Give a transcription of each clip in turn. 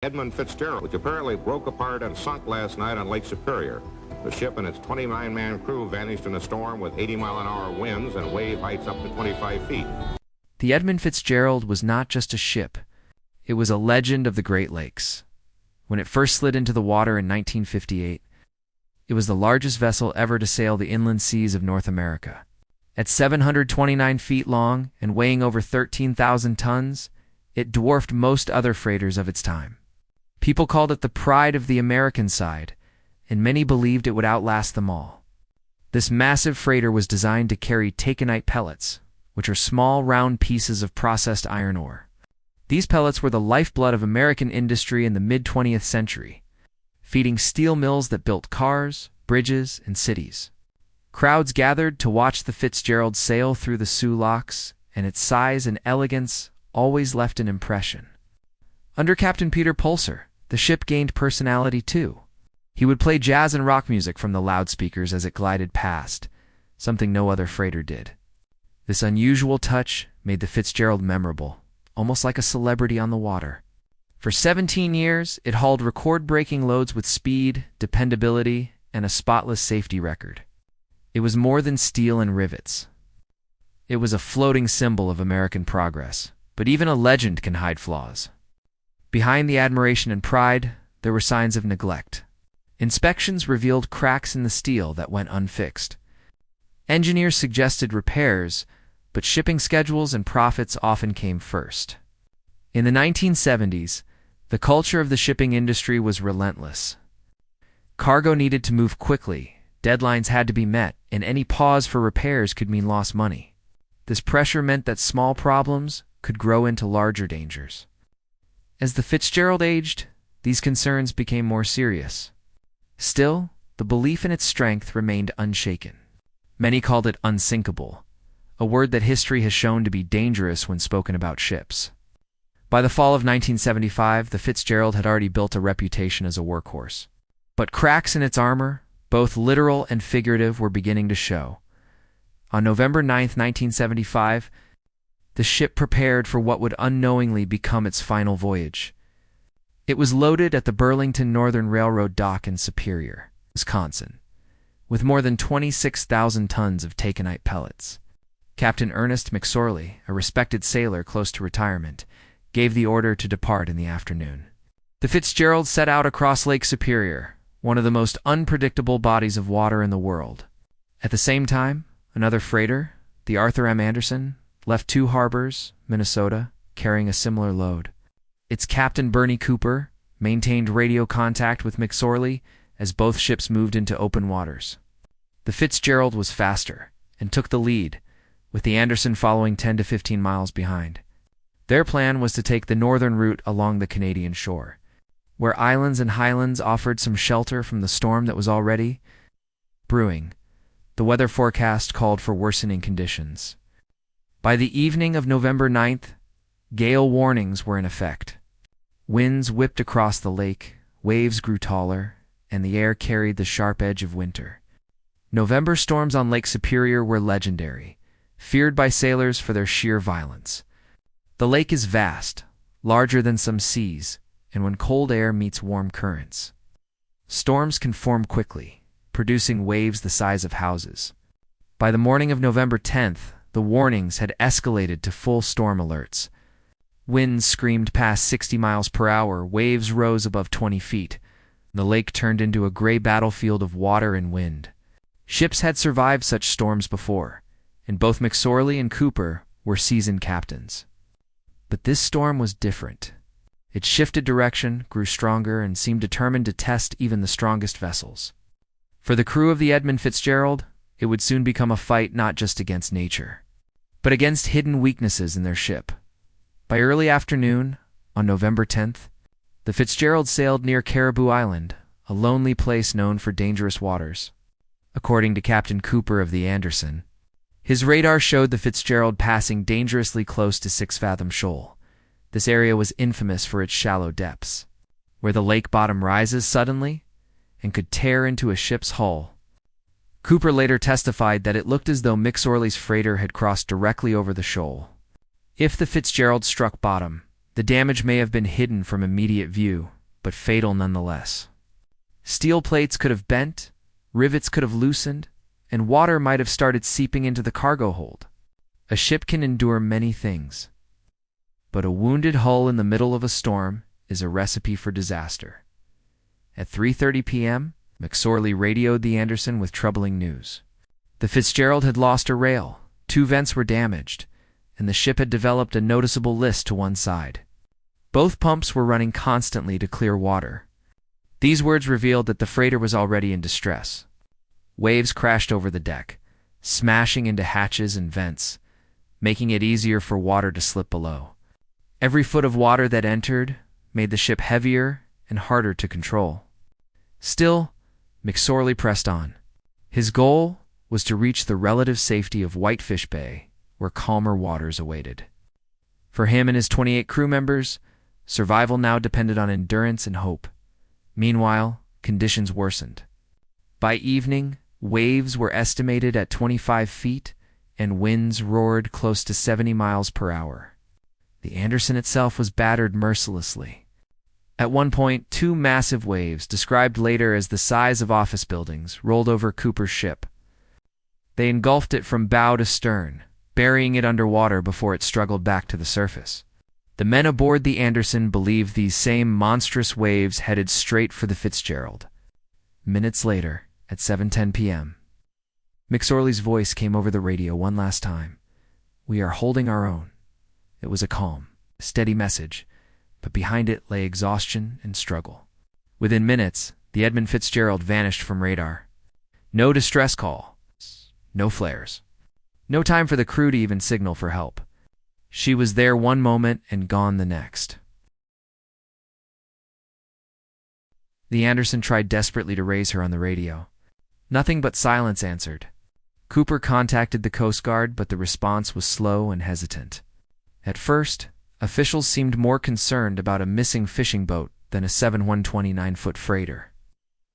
Edmund Fitzgerald, which apparently broke apart and sunk last night on Lake Superior. The ship and its 29-man crew vanished in a storm with 80-mile-an-hour winds and wave heights up to 25 feet. The Edmund Fitzgerald was not just a ship. It was a legend of the Great Lakes. When it first slid into the water in 1958, it was the largest vessel ever to sail the inland seas of North America. At 729 feet long and weighing over 13,000 tons, it dwarfed most other freighters of its time. People called it the pride of the American side, and many believed it would outlast them all. This massive freighter was designed to carry taconite pellets, which are small, round pieces of processed iron ore. These pellets were the lifeblood of American industry in the mid-20th century, feeding steel mills that built cars, bridges, and cities. Crowds gathered to watch the Fitzgerald sail through the Soo locks, and its size and elegance always left an impression. Under Captain Peter Pulser, the ship gained personality too. He would play jazz and rock music from the loudspeakers as it glided past, something no other freighter did. This unusual touch made the Fitzgerald memorable, almost like a celebrity on the water. For 17 years, it hauled record-breaking loads with speed, dependability, and a spotless safety record. It was more than steel and rivets. It was a floating symbol of American progress, but even a legend can hide flaws. Behind the admiration and pride, there were signs of neglect. Inspections revealed cracks in the steel that went unfixed. Engineers suggested repairs, but shipping schedules and profits often came first. In the 1970s, the culture of the shipping industry was relentless. Cargo needed to move quickly, deadlines had to be met, and any pause for repairs could mean lost money. This pressure meant that small problems could grow into larger dangers. As the Fitzgerald aged, these concerns became more serious. Still, the belief in its strength remained unshaken. Many called it unsinkable, a word that history has shown to be dangerous when spoken about ships. By the fall of 1975, the Fitzgerald had already built a reputation as a workhorse. But cracks in its armor, both literal and figurative, were beginning to show. On November 9, 1975, the ship prepared for what would unknowingly become its final voyage. It was loaded at the Burlington Northern Railroad dock in Superior, Wisconsin, with more than 26,000 tons of taconite pellets. Captain Ernest McSorley, a respected sailor close to retirement, gave the order to depart in the afternoon. The Fitzgerald set out across Lake Superior, one of the most unpredictable bodies of water in the world. At the same time, another freighter, the Arthur M. Anderson, left Two Harbors, Minnesota, carrying a similar load. Its captain, Bernie Cooper, maintained radio contact with McSorley as both ships moved into open waters. The Fitzgerald was faster and took the lead, with the Anderson following 10 to 15 miles behind. Their plan was to take the northern route along the Canadian shore, where islands and highlands offered some shelter from the storm that was already brewing. The weather forecast called for worsening conditions. By the evening of November 9th, gale warnings were in effect. Winds whipped across the lake, waves grew taller, and the air carried the sharp edge of winter. November storms on Lake Superior were legendary, feared by sailors for their sheer violence. The lake is vast, larger than some seas, and when cold air meets warm currents, storms can form quickly, producing waves the size of houses. By the morning of November 10th, the warnings had escalated to full storm alerts. Winds screamed past 60 miles per hour, waves rose above 20 feet. The lake turned into a gray battlefield of water and wind. Ships had survived such storms before, and both McSorley and Cooper were seasoned captains. But this storm was different. It shifted direction, grew stronger, and seemed determined to test even the strongest vessels. For the crew of the Edmund Fitzgerald, it would soon become a fight not just against nature, but against hidden weaknesses in their ship. By early afternoon, on November 10th, the Fitzgerald sailed near Caribou Island, a lonely place known for dangerous waters. According to Captain Cooper of the Anderson, his radar showed the Fitzgerald passing dangerously close to 6 Fathom Shoal. This area was infamous for its shallow depths, where the lake bottom rises suddenly and could tear into a ship's hull. Cooper later testified that it looked as though McSorley's freighter had crossed directly over the shoal. If the Fitzgerald struck bottom, The damage may have been hidden from immediate view, but fatal nonetheless. Steel plates could have bent, rivets could have loosened, and water might have started seeping into the cargo hold. A ship can endure many things, but a wounded hull in the middle of a storm is a recipe for disaster. At 3:30 p.m., McSorley radioed the Anderson with troubling news. The Fitzgerald had lost a rail, 2 vents were damaged, and the ship had developed a noticeable list to one side. Both pumps were running constantly to clear water. These words revealed that the freighter was already in distress. Waves crashed over the deck, smashing into hatches and vents, making it easier for water to slip below. Every foot of water that entered made the ship heavier and harder to control. Still, McSorley pressed on. His goal was to reach the relative safety of Whitefish Bay, where calmer waters awaited. For him and his 28 crew members, survival now depended on endurance and hope. Meanwhile, conditions worsened. By evening, waves were estimated at 25 feet, and winds roared close to 70 miles per hour. The Anderson itself was battered mercilessly. At one point, 2 massive waves, described later as the size of office buildings, rolled over Cooper's ship. They engulfed it from bow to stern, burying it underwater before it struggled back to the surface. The men aboard the Anderson believed these same monstrous waves headed straight for the Fitzgerald. Minutes later, at 7:10 p.m., McSorley's voice came over the radio one last time. "We are holding our own." It was a calm, steady message, but behind it lay exhaustion and struggle. Within minutes, the Edmund Fitzgerald vanished from radar. No distress call, no flares. No time for the crew to even signal for help. She was there one moment and gone the next. The Anderson tried desperately to raise her on the radio. Nothing but silence answered. Cooper contacted the Coast Guard, but the response was slow and hesitant. At first, officials seemed more concerned about a missing fishing boat than a 7,129-foot freighter,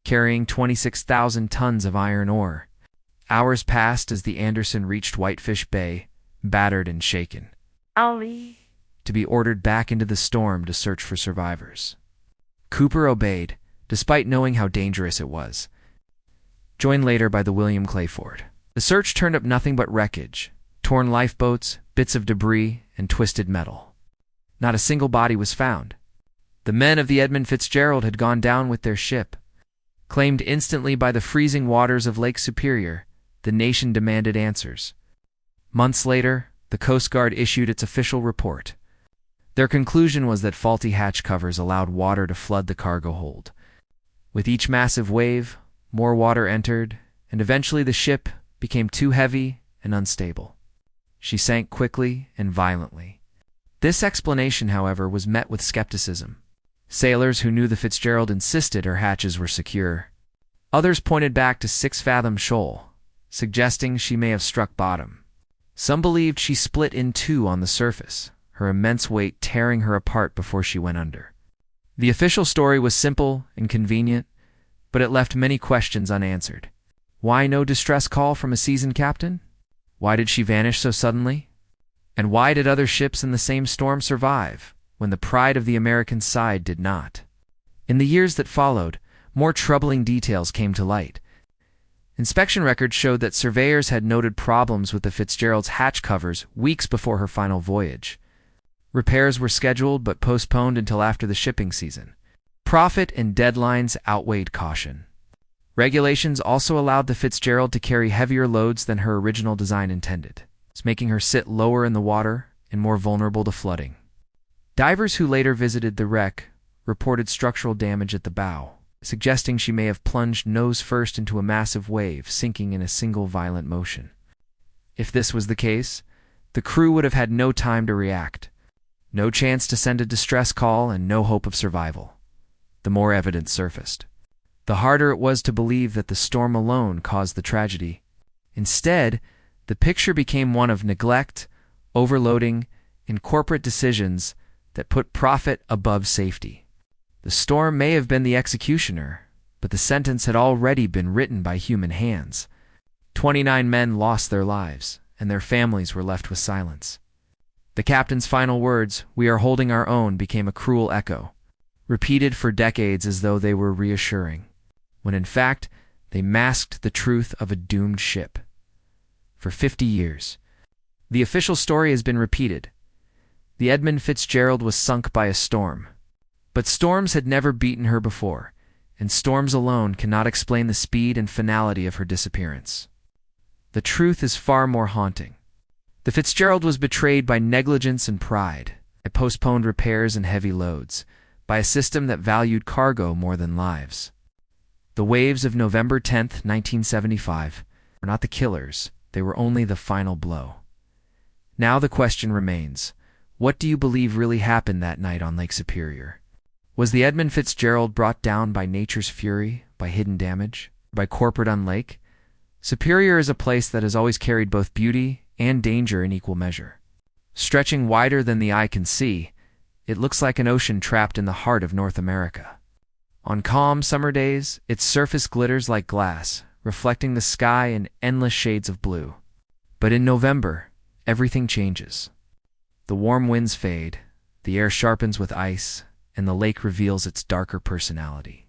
carrying 26,000 tons of iron ore. Hours passed as the Anderson reached Whitefish Bay, battered and shaken, to be ordered back into the storm to search for survivors. Cooper obeyed, despite knowing how dangerous it was. Joined later by the William Clayford. The search turned up nothing but wreckage, torn lifeboats, bits of debris, and twisted metal. Not a single body was found. The men of the Edmund Fitzgerald had gone down with their ship. Claimed instantly by the freezing waters of Lake Superior, the nation demanded answers. Months later, the Coast Guard issued its official report. Their conclusion was that faulty hatch covers allowed water to flood the cargo hold. With each massive wave, more water entered, and eventually the ship became too heavy and unstable. She sank quickly and violently. This explanation, however, was met with skepticism. Sailors who knew the Fitzgerald insisted her hatches were secure. Others pointed back to 6 Fathom Shoal, suggesting she may have struck bottom. Some believed she split in 2 on the surface, her immense weight tearing her apart before she went under. The official story was simple and convenient, but it left many questions unanswered. Why no distress call from a seasoned captain? Why did she vanish so suddenly? And why did other ships in the same storm survive, when the pride of the American side did not? In the years that followed, more troubling details came to light. Inspection records showed that surveyors had noted problems with the Fitzgerald's hatch covers weeks before her final voyage. Repairs were scheduled but postponed until after the shipping season. Profit and deadlines outweighed caution. Regulations also allowed the Fitzgerald to carry heavier loads than her original design intended, making her sit lower in the water and more vulnerable to flooding. Divers who later visited the wreck reported structural damage at the bow, suggesting she may have plunged nose first into a massive wave, sinking in a single violent motion. If this was the case, the crew would have had no time to react, no chance to send a distress call, and no hope of survival. The more evidence surfaced, the harder it was to believe that the storm alone caused the tragedy. Instead, the picture became one of neglect, overloading, and corporate decisions that put profit above safety. The storm may have been the executioner, but the sentence had already been written by human hands. 29 men lost their lives, and their families were left with silence. The captain's final words, "We are holding our own," became a cruel echo, repeated for decades as though they were reassuring, when in fact they masked the truth of a doomed ship. For 50 years, the official story has been repeated. The Edmund Fitzgerald was sunk by a storm. But storms had never beaten her before, and storms alone cannot explain the speed and finality of her disappearance. The truth is far more haunting. The Fitzgerald was betrayed by negligence and pride, by postponed repairs and heavy loads, by a system that valued cargo more than lives. The waves of November 10th, 1975, were not the killers, they were only the final blow. Now the question remains, what do you believe really happened that night on Lake Superior? Was the Edmund Fitzgerald brought down by nature's fury, by hidden damage, by corporate unlake? Superior is a place that has always carried both beauty and danger in equal measure. Stretching wider than the eye can see, it looks like an ocean trapped in the heart of North America. On calm summer days, its surface glitters like glass, reflecting the sky in endless shades of blue. But in November, everything changes. The warm winds fade, the air sharpens with ice, and the lake reveals its darker personality.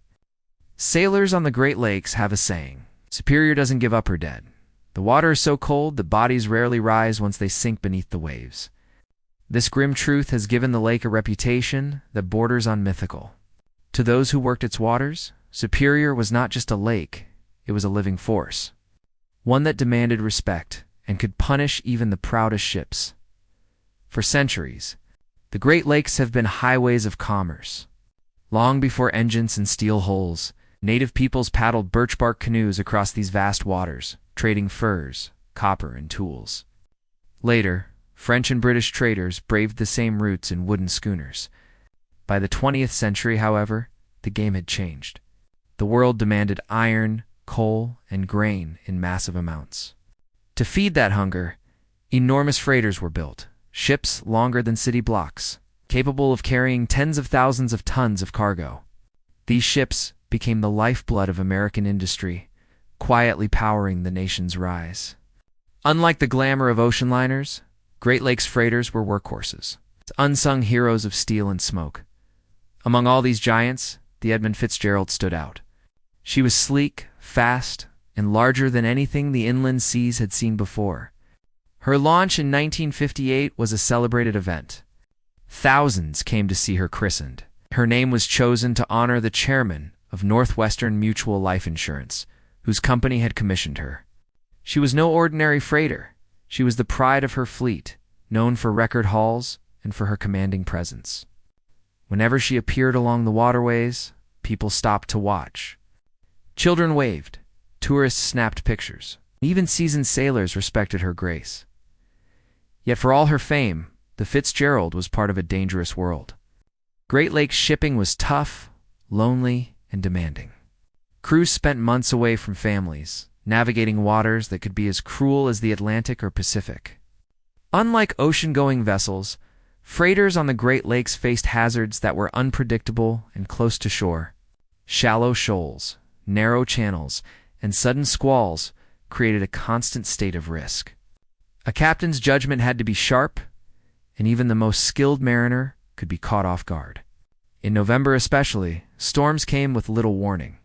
Sailors on the Great Lakes have a saying, "Superior doesn't give up her dead." The water is so cold that bodies rarely rise once they sink beneath the waves. This grim truth has given the lake a reputation that borders on mythical. To those who worked its waters, Superior was not just a lake, it was a living force. One that demanded respect and could punish even the proudest ships. For centuries, the Great Lakes have been highways of commerce. Long before engines and steel hulls, native peoples paddled birch-bark canoes across these vast waters, trading furs, copper, and tools. Later, French and British traders braved the same routes in wooden schooners. By the 20th century, however, the game had changed. The world demanded iron, coal, and grain in massive amounts. To feed that hunger, enormous freighters were built. Ships longer than city blocks, capable of carrying tens of thousands of tons of cargo. These ships became the lifeblood of American industry, quietly powering the nation's rise. Unlike the glamour of ocean liners, Great Lakes freighters were workhorses, unsung heroes of steel and smoke. Among all these giants, the Edmund Fitzgerald stood out. She was sleek, fast, and larger than anything the inland seas had seen before. Her launch in 1958 was a celebrated event. Thousands came to see her christened. Her name was chosen to honor the chairman of Northwestern Mutual Life Insurance, whose company had commissioned her. She was no ordinary freighter. She was the pride of her fleet, known for record hauls and for her commanding presence. Whenever she appeared along the waterways, people stopped to watch. Children waved, tourists snapped pictures, even seasoned sailors respected her grace. Yet for all her fame, the Fitzgerald was part of a dangerous world. Great Lakes shipping was tough, lonely, and demanding. Crews spent months away from families, navigating waters that could be as cruel as the Atlantic or Pacific. Unlike ocean-going vessels, freighters on the Great Lakes faced hazards that were unpredictable and close to shore. Shallow shoals, narrow channels, and sudden squalls created a constant state of risk. A captain's judgment had to be sharp, and even the most skilled mariner could be caught off guard. In November especially, storms came with little warning.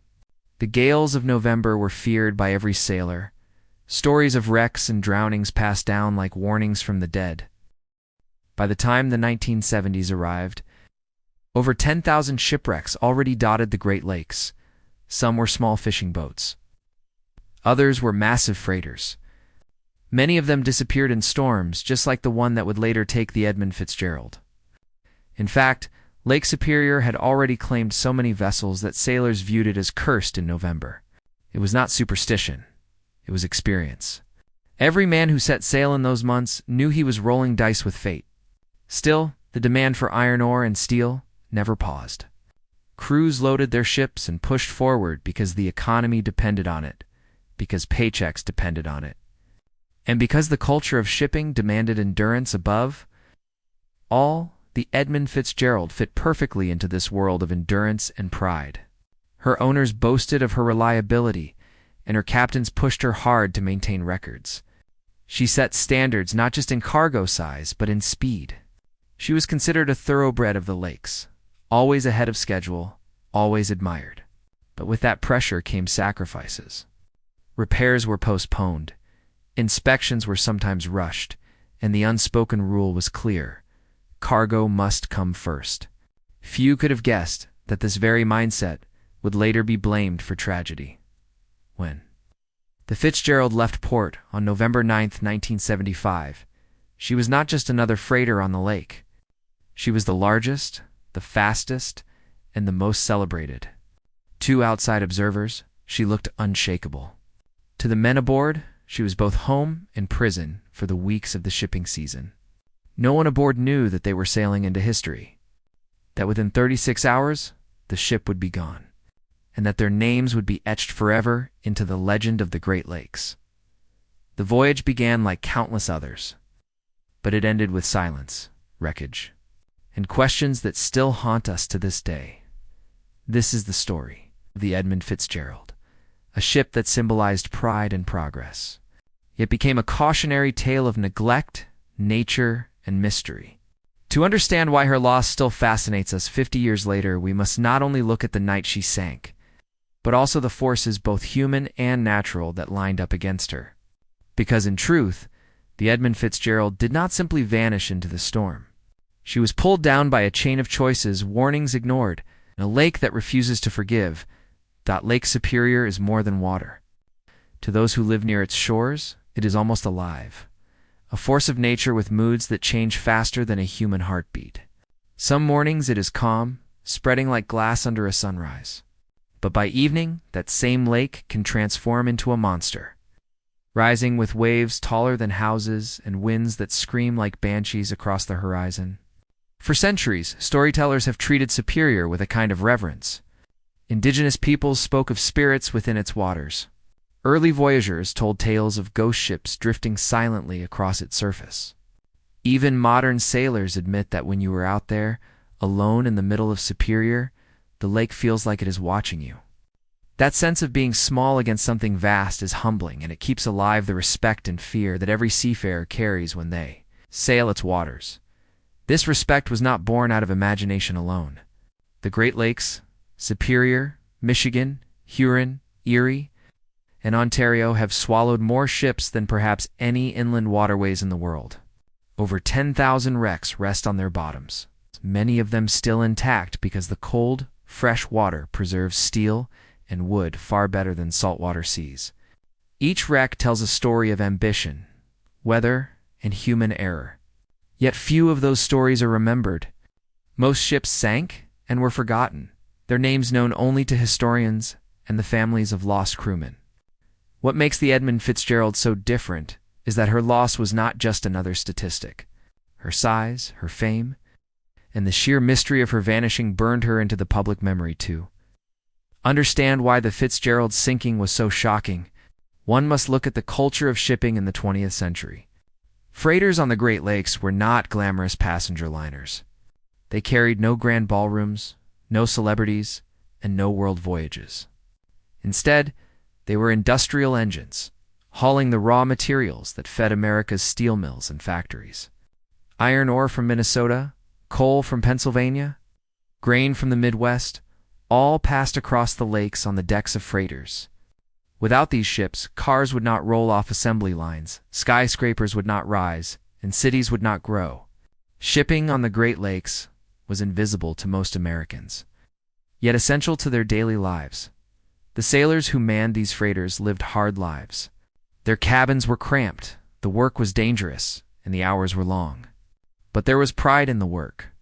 The gales of November were feared by every sailor. Stories of wrecks and drownings passed down like warnings from the dead. By the time the 1970s arrived, over 10,000 shipwrecks already dotted the Great Lakes. Some were small fishing boats. Others were massive freighters. Many of them disappeared in storms, just like the one that would later take the Edmund Fitzgerald. In fact, Lake Superior had already claimed so many vessels that sailors viewed it as cursed in November. It was not superstition. It was experience. Every man who set sail in those months knew he was rolling dice with fate. Still, the demand for iron ore and steel never paused. Crews loaded their ships and pushed forward because the economy depended on it, because paychecks depended on it, and because the culture of shipping demanded endurance above all. The Edmund Fitzgerald fit perfectly into this world of endurance and pride. Her owners boasted of her reliability, and her captains pushed her hard to maintain records. She set standards not just in cargo size, but in speed. She was considered a thoroughbred of the lakes, always ahead of schedule, always admired. But with that pressure came sacrifices. Repairs were postponed, inspections were sometimes rushed, and the unspoken rule was clear: cargo must come first. Few could have guessed that this very mindset would later be blamed for tragedy. When the Fitzgerald left port on November 9, 1975, she was not just another freighter on the lake. She was the largest, the fastest, and the most celebrated. To outside observers, she looked unshakable. To the men aboard, she was both home and prison for the weeks of the shipping season. No one aboard knew that they were sailing into history, that within 36 hours, the ship would be gone, and that their names would be etched forever into the legend of the Great Lakes. The voyage began like countless others, but it ended with silence, wreckage, and questions that still haunt us to this day. This is the story of the Edmund Fitzgerald, a ship that symbolized pride and progress, yet became a cautionary tale of neglect, nature, and mystery. To understand why her loss still fascinates us 50 years later, we must not only look at the night she sank, but also the forces, both human and natural, that lined up against her. Because in truth, the Edmund Fitzgerald did not simply vanish into the storm. She was pulled down by a chain of choices, warnings ignored, and a lake that refuses to forgive. Lake Superior is more than water. To those who live near its shores, it is almost alive, a force of nature with moods that change faster than a human heartbeat. Some mornings it is calm, spreading like glass under a sunrise. But by evening, that same lake can transform into a monster, rising with waves taller than houses and winds that scream like banshees across the horizon. For centuries, storytellers have treated Superior with a kind of reverence. Indigenous peoples spoke of spirits within its waters. Early voyagers told tales of ghost ships drifting silently across its surface. Even modern sailors admit that when you are out there, alone in the middle of Superior, the lake feels like it is watching you. That sense of being small against something vast is humbling, and it keeps alive the respect and fear that every seafarer carries when they sail its waters. This respect was not born out of imagination alone. The Great Lakes, Superior, Michigan, Huron, Erie, and Ontario have swallowed more ships than perhaps any inland waterways in the world. Over 10,000 wrecks rest on their bottoms, many of them still intact because the cold, fresh water preserves steel and wood far better than saltwater seas. Each wreck tells a story of ambition, weather, and human error. Yet few of those stories are remembered. Most ships sank and were forgotten, their names known only to historians and the families of lost crewmen. What makes the Edmund Fitzgerald so different is that her loss was not just another statistic. Her size, her fame, and the sheer mystery of her vanishing burned her into the public memory too. Understand why the Fitzgerald's sinking was so shocking. One must look at the culture of shipping in the 20th century. Freighters on the Great Lakes were not glamorous passenger liners. They carried no grand ballrooms, no celebrities, and no world voyages. Instead, they were industrial engines, hauling the raw materials that fed America's steel mills and factories. Iron ore from Minnesota, coal from Pennsylvania, grain from the Midwest, all passed across the lakes on the decks of freighters. Without these ships, cars would not roll off assembly lines, skyscrapers would not rise, and cities would not grow. Shipping on the Great Lakes was invisible to most Americans, yet essential to their daily lives. The sailors who manned these freighters lived hard lives. Their cabins were cramped, the work was dangerous, and the hours were long. But there was pride in the work.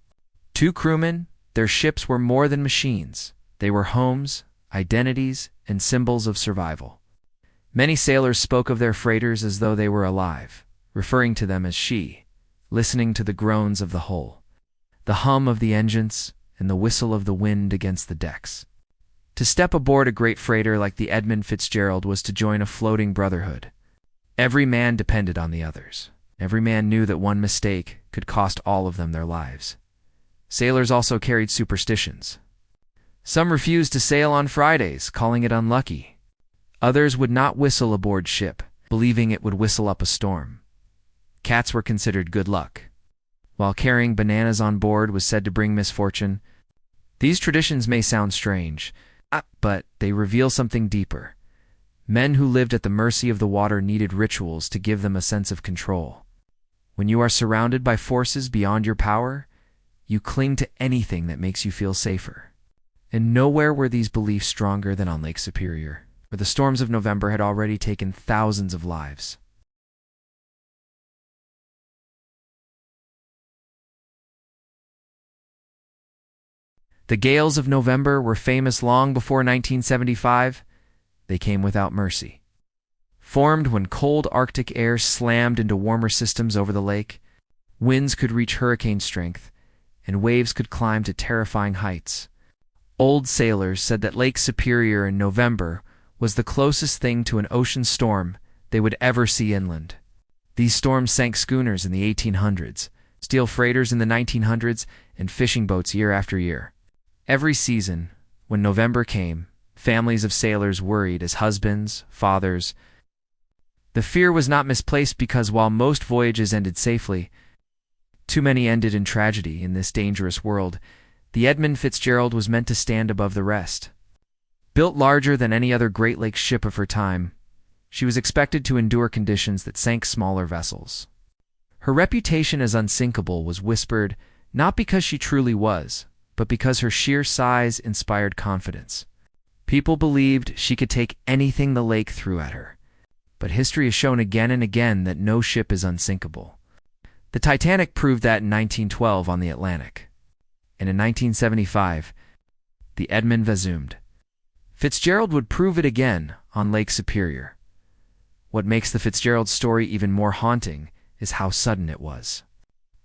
To crewmen, their ships were more than machines. They were homes, identities, and symbols of survival. Many sailors spoke of their freighters as though they were alive, referring to them as she, listening to the groans of the hull, the hum of the engines, and the whistle of the wind against the decks. To step aboard a great freighter like the Edmund Fitzgerald was to join a floating brotherhood. Every man depended on the others. Every man knew that one mistake could cost all of them their lives. Sailors also carried superstitions. Some refused to sail on Fridays, calling it unlucky. Others would not whistle aboard ship, believing it would whistle up a storm. Cats were considered good luck, while carrying bananas on board was said to bring misfortune. These traditions may sound strange, but they reveal something deeper. Men who lived at the mercy of the water needed rituals to give them a sense of control. When you are surrounded by forces beyond your power, you cling to anything that makes you feel safer. And nowhere were these beliefs stronger than on Lake Superior, where the storms of November had already taken thousands of lives. The gales of November were famous long before 1975. They came without mercy. Formed when cold Arctic air slammed into warmer systems over the lake, winds could reach hurricane strength, and waves could climb to terrifying heights. Old sailors said that Lake Superior in November was the closest thing to an ocean storm they would ever see inland. These storms sank schooners in the 1800s, steel freighters in the 1900s, and fishing boats year after year. Every season, when November came, families of sailors worried as husbands, fathers. The fear was not misplaced because while most voyages ended safely, too many ended in tragedy. In this dangerous world, the Edmund Fitzgerald was meant to stand above the rest. Built larger than any other Great Lakes ship of her time, she was expected to endure conditions that sank smaller vessels. Her reputation as unsinkable was whispered not because she truly was, but because her sheer size inspired confidence. People believed she could take anything the lake threw at her. But history has shown again and again that no ship is unsinkable. The Titanic proved that in 1912 on the Atlantic. And in 1975, the Edmund Fitzgerald. Fitzgerald would prove it again on Lake Superior. What makes the Fitzgerald story even more haunting is how sudden it was.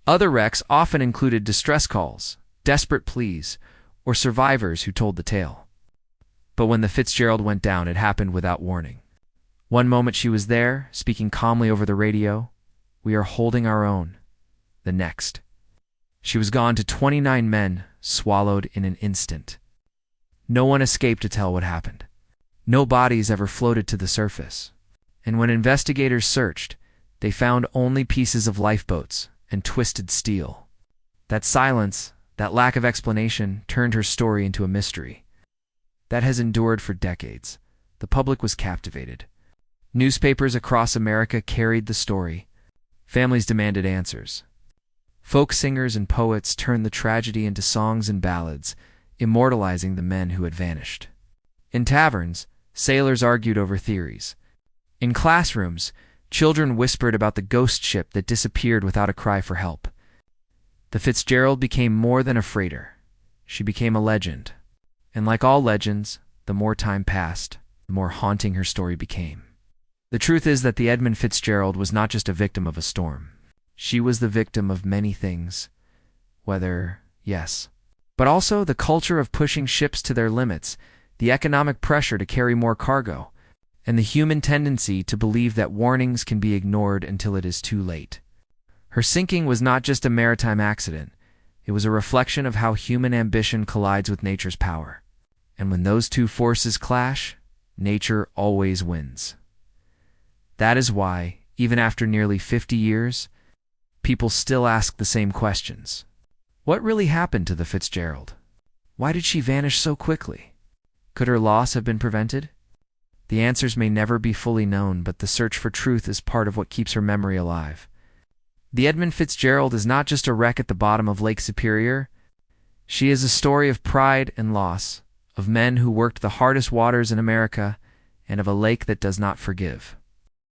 Other wrecks often included distress calls, desperate pleas, or survivors who told the tale. But when the Fitzgerald went down, it happened without warning. One moment she was there, speaking calmly over the radio, "We are holding our own." The next, she was gone to 29 men, swallowed in an instant. No one escaped to tell what happened. No bodies ever floated to the surface. And when investigators searched, they found only pieces of lifeboats and twisted steel. That silence, that lack of explanation, turned her story into a mystery. That has endured for decades. The public was captivated. Newspapers across America carried the story. Families demanded answers. Folk singers and poets turned the tragedy into songs and ballads, immortalizing the men who had vanished. In taverns, sailors argued over theories. In classrooms, children whispered about the ghost ship that disappeared without a cry for help. The Fitzgerald became more than a freighter. She became a legend. And like all legends, the more time passed, the more haunting her story became. The truth is that the Edmund Fitzgerald was not just a victim of a storm. She was the victim of many things. Yes. But also the culture of pushing ships to their limits, the economic pressure to carry more cargo, and the human tendency to believe that warnings can be ignored until it is too late. Her sinking was not just a maritime accident. It was a reflection of how human ambition collides with nature's power. And when those two forces clash, nature always wins. That is why, even after nearly 50 years, people still ask the same questions. What really happened to the Fitzgerald? Why did she vanish so quickly? Could her loss have been prevented? The answers may never be fully known, but the search for truth is part of what keeps her memory alive. The Edmund Fitzgerald is not just a wreck at the bottom of Lake Superior. She is a story of pride and loss, of men who worked the hardest waters in America, and of a lake that does not forgive.